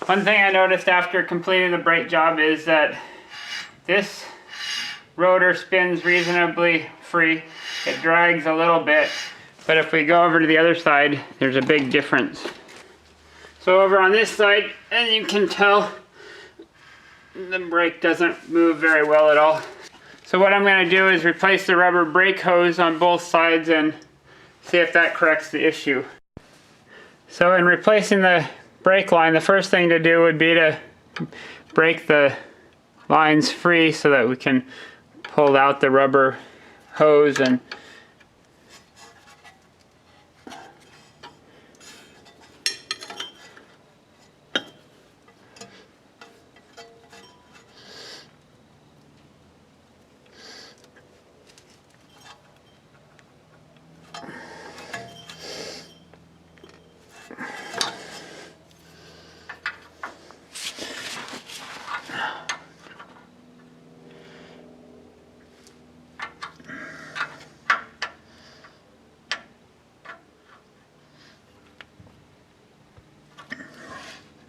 One thing I noticed after completing the brake job is that this rotor spins reasonably free. It drags a little bit, but if we go over to the other side, there's a big difference. So over on this side, as you can tell, the brake doesn't move very well at all. So what I'm going to do is replace the rubber brake hose on both sides and see if that corrects the issue. So in replacing the brake line, the first thing to do would be to break the lines free so that we can pull out the rubber hose and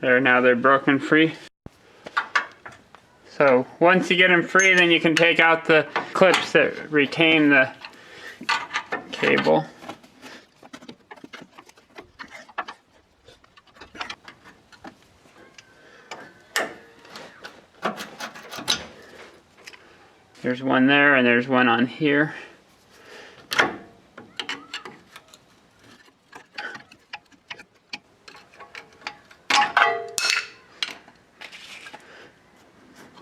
there, now they're broken free. So once you get them free, then you can take out the clips that retain the cable. There's one there and there's one on here.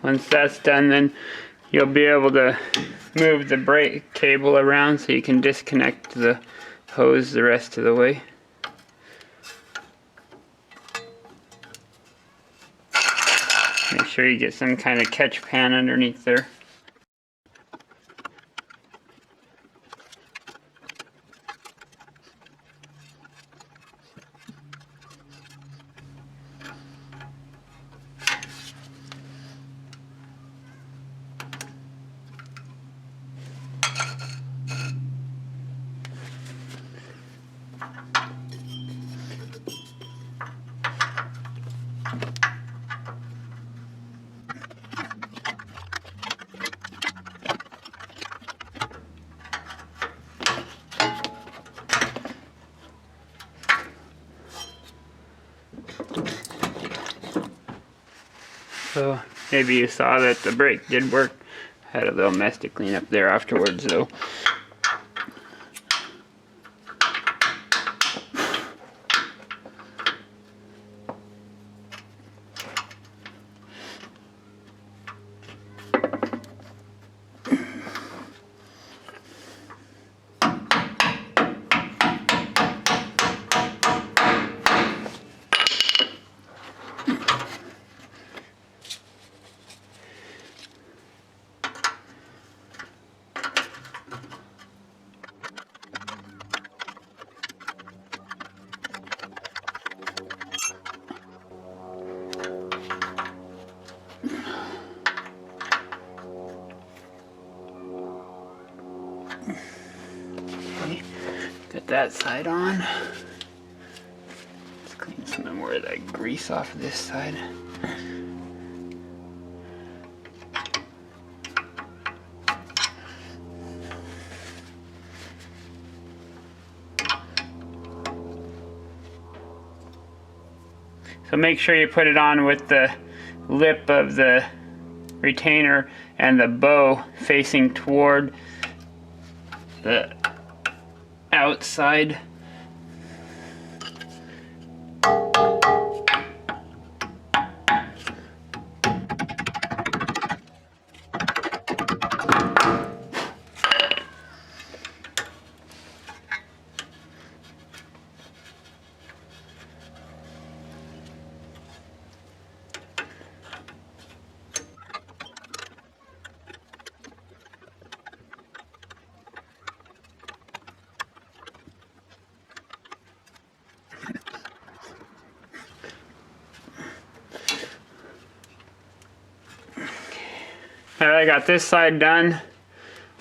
Once that's done, then you'll be able to move the brake cable around so you can disconnect the hose the rest of the way. Make sure you get some kind of catch pan underneath there. So maybe you saw that the brake did work. Had a little mess to clean up there afterwards though. Get that side on. Let's clean some more of that grease off of this side. So make sure you put it on with the lip of the retainer and the bow facing toward the outside. Alright, I got this side done.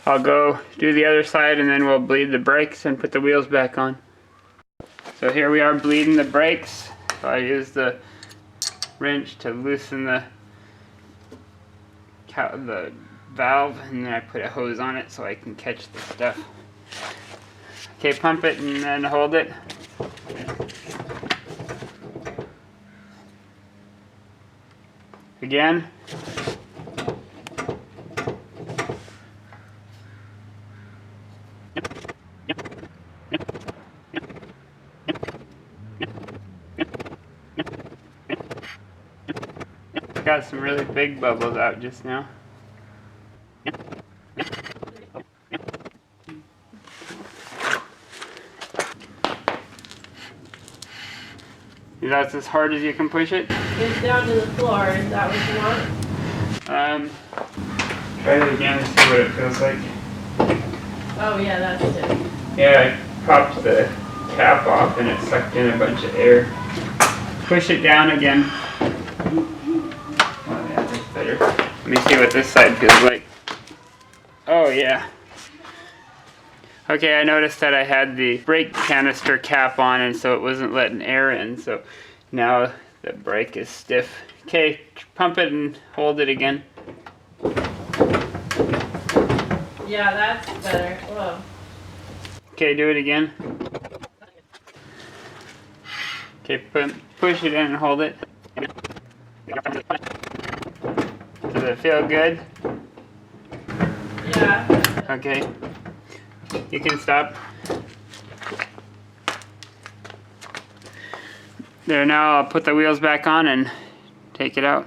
I'll go do the other side and then we'll bleed the brakes and put the wheels back on. So here we are bleeding the brakes. So I use the wrench to loosen the valve, and then I put a hose on it so I can catch the stuff. Okay, pump it and then hold it. Again. Got some really big bubbles out just now. That's as hard as you can push it? It's down to the floor. Is that what you want? Try it again and see what it feels like. Oh yeah, that's it. Yeah, I popped the cap off and it sucked in a bunch of air. Push it down again. Oh yeah, that's better. Let me see what this side feels like. Oh yeah. Okay, I noticed that I had the brake canister cap on and so it wasn't letting air in, so now the brake is stiff. Okay, pump it and hold it again. Yeah, that's better. Whoa. Okay, do it again. Okay, push it in and hold it. Does it feel good? Yeah. Okay. You can stop. There, now I'll put the wheels back on and take it out.